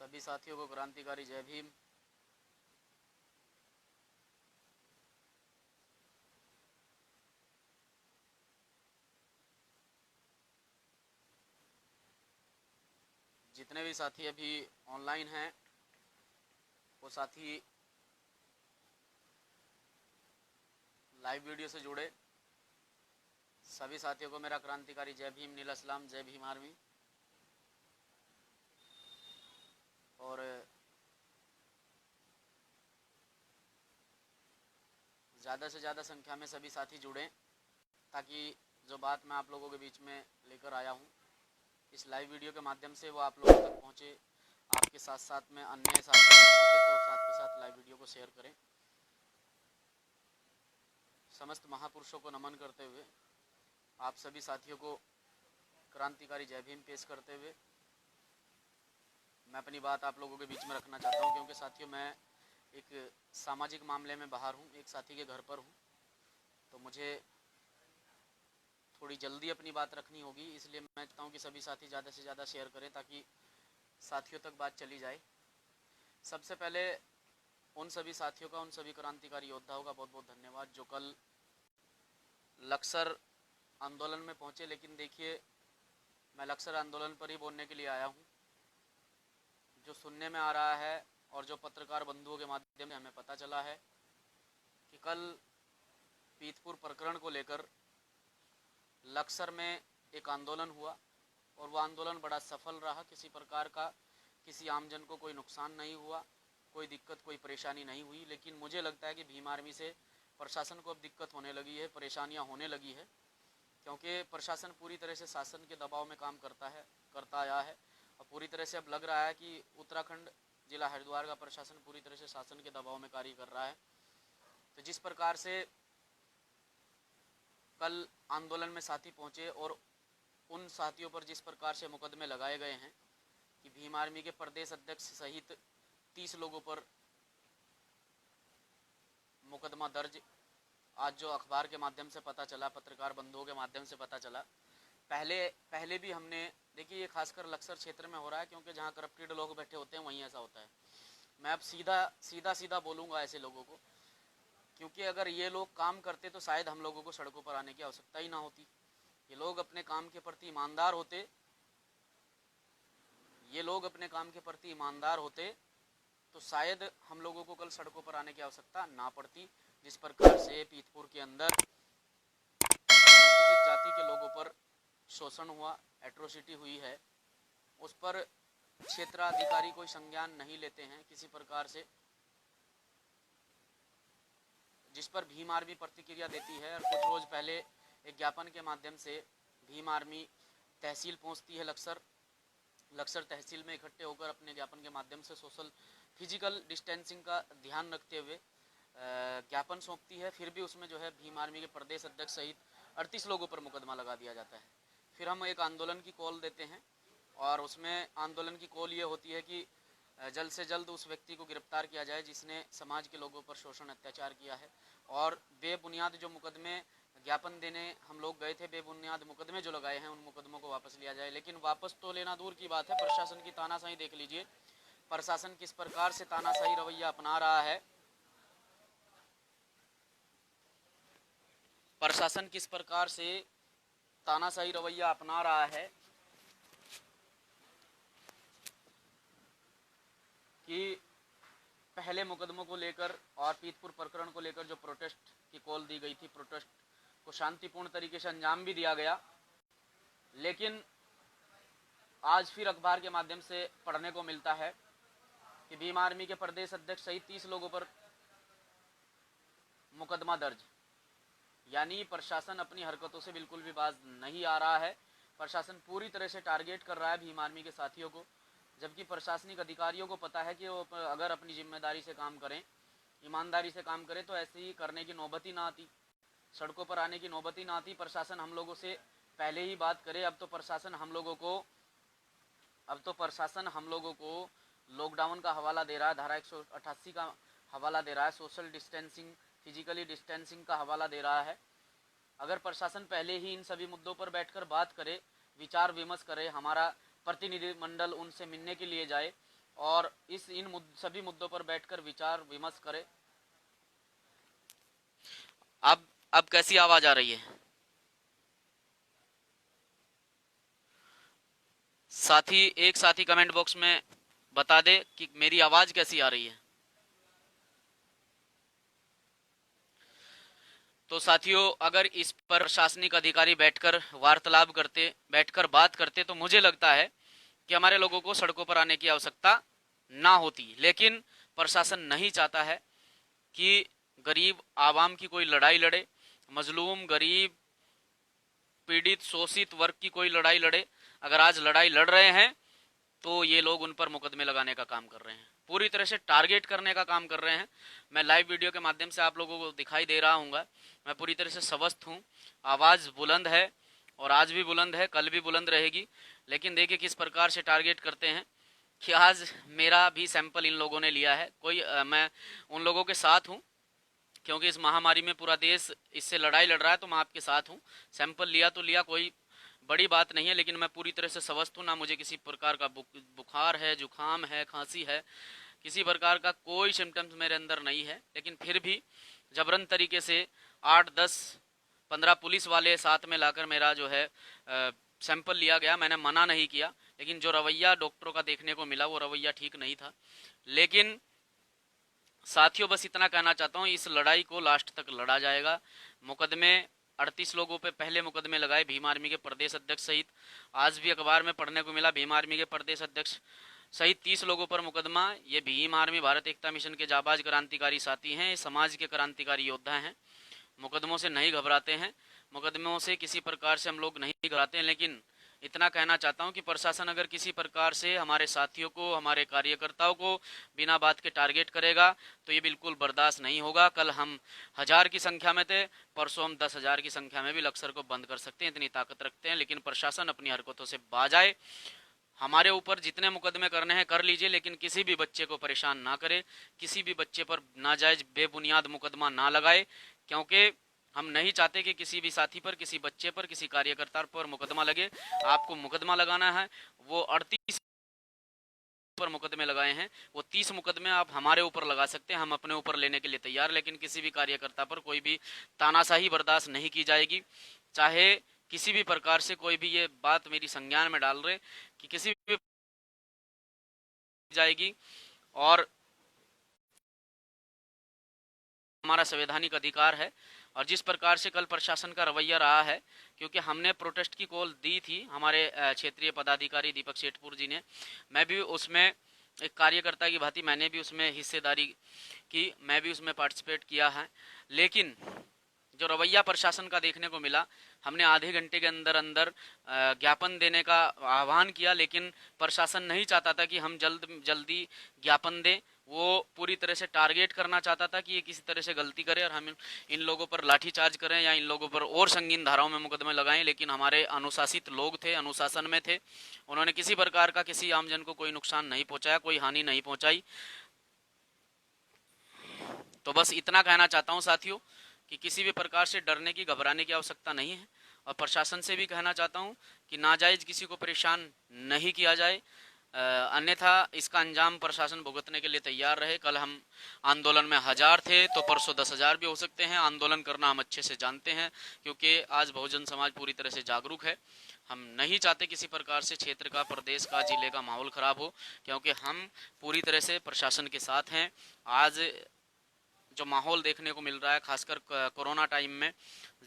सभी साथियों को क्रांतिकारी जय भीम। जितने भी साथी अभी ऑनलाइन हैं वो साथी लाइव वीडियो से जुड़े। सभी साथियों को मेरा क्रांतिकारी जय भीम, नील अस्लाम, जय भीम आर्मी। और ज़्यादा से ज़्यादा संख्या में सभी साथी जुड़ें ताकि जो बात मैं आप लोगों के बीच में लेकर आया हूँ इस लाइव वीडियो के माध्यम से वो आप लोगों तक पहुँचे। आपके साथ साथ में अन्य साथी तक पहुँचे तो साथ के साथ लाइव वीडियो को शेयर करें। समस्त महापुरुषों को नमन करते हुए आप सभी साथियों को क्रांतिकारी जय भीम पेश करते हुए मैं अपनी बात आप लोगों के बीच में रखना चाहता हूं, क्योंकि साथियों मैं एक सामाजिक मामले में बाहर हूं, एक साथी के घर पर हूं, तो मुझे थोड़ी जल्दी अपनी बात रखनी होगी। इसलिए मैं चाहता हूं कि सभी साथी ज़्यादा से ज़्यादा शेयर करें ताकि साथियों तक बात चली जाए। सबसे पहले उन सभी साथियों का, उन सभी क्रांतिकारी योद्धाओं का बहुत बहुत धन्यवाद जो कल लक्सर आंदोलन में पहुंचे। लेकिन देखिए, मैं लक्सर आंदोलन पर ही बोलने के लिए आया हूं। जो सुनने में आ रहा है और जो पत्रकार बंधुओं के माध्यम से हमें पता चला है कि कल पीतपुर प्रकरण को लेकर लक्सर में एक आंदोलन हुआ और वो आंदोलन बड़ा सफल रहा। किसी प्रकार का किसी आमजन को कोई नुकसान नहीं हुआ, कोई दिक्कत, कोई परेशानी नहीं हुई। लेकिन मुझे लगता है कि भीम आर्मी से प्रशासन को अब दिक्कत होने लगी है, परेशानियां होने लगी है, क्योंकि प्रशासन पूरी तरह से शासन के दबाव में काम करता आया है। और पूरी तरह से अब लग रहा है कि उत्तराखंड जिला हरिद्वार का प्रशासन पूरी तरह से शासन के दबाव में कार्य कर रहा है। तो जिस प्रकार से कल आंदोलन में साथी पहुंचे और उन साथियों पर जिस प्रकार से मुकदमे लगाए गए हैं कि भीम आर्मी के प्रदेश अध्यक्ष सहित 30 लोगों पर मुकदमा दर्ज, आज जो अखबार के माध्यम से पता चला, पत्रकार बंधुओं के माध्यम से पता चला। पहले भी हमने देखिए, ये खासकर लक्सर क्षेत्र में हो रहा है क्योंकि जहाँ करप्टेड लोग बैठे होते हैं वहीं ऐसा होता है। मैं अब सीधा बोलूँगा ऐसे लोगों को, क्योंकि अगर ये लोग काम करते तो शायद हम लोगों को सड़कों पर आने की आवश्यकता ही ना होती। ये लोग अपने काम के प्रति ईमानदार होते, तो शायद हम लोगों को कल सड़कों पर आने की आवश्यकता ना पड़ती। जिस प्रकार से पीतपुर के अंदर अनुसूचित जाति के लोगों पर शोषण हुआ, एट्रोसिटी हुई है, उस पर क्षेत्राधिकारी कोई संज्ञान नहीं लेते हैं किसी प्रकार से, जिस पर भीम आर्मी प्रतिक्रिया देती है। और कुछ रोज पहले एक ज्ञापन के माध्यम से भीम आर्मी तहसील पहुंचती है, लक्सर तहसील में इकट्ठे होकर अपने ज्ञापन के माध्यम से सोशल फिजिकल डिस्टेंसिंग का ध्यान रखते हुए ज्ञापन सौंपती है। फिर भी उसमें जो है भीम आर्मी के प्रदेश अध्यक्ष सहित 38 लोगों पर मुकदमा लगा दिया जाता है। फिर हम एक आंदोलन की कॉल देते हैं और उसमें आंदोलन की कॉल ये होती है कि जल्द से जल्द उस व्यक्ति को गिरफ्तार किया जाए जिसने समाज के लोगों पर शोषण, अत्याचार किया है। और बेबुनियाद जो मुकदमे ज्ञापन देने हम लोग गए थे, बेबुनियाद मुकदमे जो लगाए हैं उन मुकदमों को वापस लिया जाए। लेकिन वापस तो लेना दूर की बात है, प्रशासन की तानाशाही देख लीजिए। प्रशासन किस प्रकार से तानाशाही रवैया अपना रहा है, प्रशासन किस प्रकार से तानाशाही रवैया अपना रहा है कि पहले मुकदमों को लेकर और पीतपुर प्रकरण को लेकर जो प्रोटेस्ट की कॉल दी गई थी, प्रोटेस्ट को शांतिपूर्ण तरीके से अंजाम भी दिया गया। लेकिन आज फिर अखबार के माध्यम से पढ़ने को मिलता है कि भीम आर्मी के प्रदेश अध्यक्ष सहित 30 लोगों पर मुकदमा दर्ज। यानी प्रशासन अपनी हरकतों से बिल्कुल भी बाज नहीं आ रहा है। प्रशासन पूरी तरह से टारगेट कर रहा है भीम आर्मी के साथियों को, जबकि प्रशासनिक अधिकारियों को पता है कि वो अगर अपनी जिम्मेदारी से काम करें, ईमानदारी से काम करें तो ऐसे ही करने की नौबत ही ना आती, सड़कों पर आने की नौबत ही ना आती। प्रशासन हम लोगों से पहले ही बात करे। अब तो प्रशासन हम लोगों को लॉकडाउन का हवाला दे रहा है, धारा 188 का हवाला दे रहा है, सोशल डिस्टेंसिंग, फिजिकली डिस्टेंसिंग का हवाला दे रहा है। अगर प्रशासन पहले ही इन सभी मुद्दों पर बैठकर बात करे, विचार विमर्श करे, हमारा प्रतिनिधिमंडल उनसे मिलने के लिए जाए और सभी मुद्दों पर बैठकर विचार विमर्श करें। अब कैसी आवाज आ रही है? एक साथी कमेंट बॉक्स में बता दे कि मेरी आवाज कैसी आ रही है। तो साथियों, अगर इस पर प्रशासनिक अधिकारी बैठकर वार्तालाप करते, बैठकर बात करते, तो मुझे लगता है कि हमारे लोगों को सड़कों पर आने की आवश्यकता ना होती। लेकिन प्रशासन नहीं चाहता है कि गरीब आवाम की कोई लड़ाई लड़े, मजलूम गरीब पीड़ित शोषित वर्ग की कोई लड़ाई लड़े। अगर आज लड़ाई लड़ रहे हैं तो ये लोग उन पर मुकदमे लगाने का काम कर रहे हैं, पूरी तरह से टारगेट करने का काम कर रहे हैं। मैं लाइव वीडियो के माध्यम से आप लोगों को दिखाई दे रहा हूँ, मैं पूरी तरह से स्वस्थ हूँ, आवाज़ बुलंद है और आज भी बुलंद है, कल भी बुलंद रहेगी। लेकिन देखिए किस प्रकार से टारगेट करते हैं कि आज मेरा भी सैंपल इन लोगों ने लिया है। मैं उन लोगों के साथ हूँ, क्योंकि इस महामारी में पूरा देश इससे लड़ाई लड़ रहा है, तो मैं आपके साथ हूँ। सैंपल लिया तो लिया, कोई बड़ी बात नहीं है, लेकिन मैं पूरी तरह से स्वस्थ हूँ। ना मुझे किसी प्रकार का बुखार है, जुकाम है, खांसी है, किसी प्रकार का कोई सिम्टम्स मेरे अंदर नहीं है। लेकिन फिर भी जबरन तरीके से 8, 10, 15 पुलिस वाले साथ में लाकर मेरा जो है सैंपल लिया गया। मैंने मना नहीं किया, लेकिन जो रवैया डॉक्टरों का देखने को मिला वो रवैया ठीक नहीं था। लेकिन साथियों, बस इतना कहना चाहता हूँ, इस लड़ाई को लास्ट तक लड़ा जाएगा। मुकदमे 38 लोगों पे पहले मुकदमे लगाए भीम आर्मी के प्रदेश अध्यक्ष सहित। आज भी अखबार में पढ़ने को मिला भीम आर्मी के प्रदेश अध्यक्ष सहित 30 लोगों पर मुकदमा। ये भीम आर्मी भारत एकता मिशन के जाबाज क्रांतिकारी साथी हैं, समाज के क्रांतिकारी योद्धा हैं। मुकदमों से नहीं घबराते हैं, मुकदमों से किसी प्रकार से हम लोग नहीं घबराते हैं। लेकिन इतना कहना चाहता हूं कि प्रशासन अगर किसी प्रकार से हमारे साथियों को, हमारे कार्यकर्ताओं को बिना बात के टारगेट करेगा तो ये बिल्कुल बर्दाश्त नहीं होगा। कल हम 1000 की संख्या में थे, परसों हम 10,000 की संख्या में भी लक्सर को बंद कर सकते हैं, इतनी ताकत रखते हैं। लेकिन प्रशासन अपनी हरकतों से बाज आए। हमारे ऊपर जितने मुकदमे करने हैं कर लीजिए, लेकिन किसी भी बच्चे को परेशान ना करे, किसी भी बच्चे पर नाजायज बेबुनियाद मुकदमा ना लगाए, क्योंकि हम नहीं चाहते कि किसी भी साथी पर, किसी बच्चे पर, किसी कार्यकर्ता पर मुकदमा लगे। आपको मुकदमा लगाना है, वो 38 पर मुकदमे लगाए हैं, वो 30 मुकदमे आप हमारे ऊपर लगा सकते हैं, हम अपने ऊपर लेने के लिए तैयार। लेकिन किसी भी कार्यकर्ता पर कोई भी तानाशाही बर्दाश्त नहीं की जाएगी। चाहे किसी भी प्रकार से कोई भी ये बात मेरी संज्ञान में डाल रहे कि किसी भी जाएगी। और हमारा संवैधानिक अधिकार है। और जिस प्रकार से कल प्रशासन का रवैया रहा है, क्योंकि हमने प्रोटेस्ट की कॉल दी थी, हमारे क्षेत्रीय पदाधिकारी दीपक सेठपुर जी ने, मैं भी उसमें एक कार्यकर्ता की भांति मैंने भी उसमें हिस्सेदारी की, मैं भी उसमें पार्टिसिपेट किया है। लेकिन जो रवैया प्रशासन का देखने को मिला, हमने आधे घंटे के अंदर अंदर ज्ञापन देने का आह्वान किया, लेकिन प्रशासन नहीं चाहता था कि हम जल्दी ज्ञापन दें। वो पूरी तरह से टारगेट करना चाहता था कि ये किसी तरह से गलती करे और हम इन लोगों पर लाठीचार्ज करें या इन लोगों पर और संगीन धाराओं में मुकदमे लगाएं। लेकिन हमारे अनुशासित लोग थे, अनुशासन में थे, उन्होंने किसी प्रकार का किसी आमजन को कोई नुकसान नहीं पहुंचाया, कोई हानि नहीं पहुंचाई। तो बस इतना कहना चाहता हूं साथियों कि किसी भी प्रकार से डरने की, घबराने की आवश्यकता नहीं है। और प्रशासन से भी कहना चाहता हूं कि नाजायज किसी को परेशान नहीं किया जाए, अन्यथा इसका अंजाम प्रशासन भुगतने के लिए तैयार रहे। कल हम आंदोलन में 1000 थे, तो परसों 10,000 भी हो सकते हैं। आंदोलन करना हम अच्छे से जानते हैं, क्योंकि आज बहुजन समाज पूरी तरह से जागरूक है। हम नहीं चाहते किसी प्रकार से क्षेत्र का, प्रदेश का, जिले का माहौल खराब हो, क्योंकि हम पूरी तरह से प्रशासन के साथ हैं। आज जो माहौल देखने को मिल रहा है, खासकर कोरोना टाइम में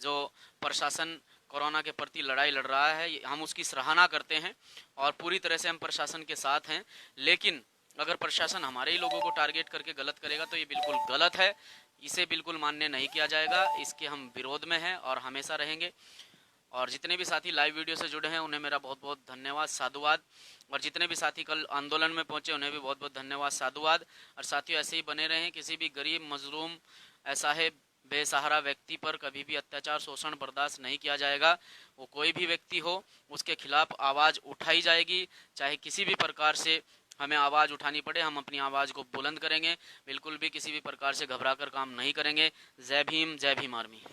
जो प्रशासन कोरोना के प्रति लड़ाई लड़ रहा है, हम उसकी सराहना करते हैं और पूरी तरह से हम प्रशासन के साथ हैं। लेकिन अगर प्रशासन हमारे ही लोगों को टारगेट करके गलत करेगा तो ये बिल्कुल गलत है, इसे बिल्कुल मान्य नहीं किया जाएगा। इसके हम विरोध में हैं और हमेशा रहेंगे। और जितने भी साथी लाइव वीडियो से जुड़े हैं उन्हें मेरा बहुत बहुत धन्यवाद, साधुवाद। और जितने भी साथी कल आंदोलन में पहुंचे उन्हें भी बहुत बहुत धन्यवाद, साधुवाद। और साथियों, ऐसे ही बने रहें। किसी भी गरीब, मजलूम, असहाय, बेसहारा व्यक्ति पर कभी भी अत्याचार, शोषण बर्दाश्त नहीं किया जाएगा। वो कोई भी व्यक्ति हो, उसके खिलाफ आवाज़ उठाई जाएगी। चाहे किसी भी प्रकार से हमें आवाज़ उठानी पड़े, हम अपनी आवाज़ को बुलंद करेंगे। बिल्कुल भी किसी भी प्रकार से घबरा कर काम नहीं करेंगे। जय भीम, जय भीम आर्मी।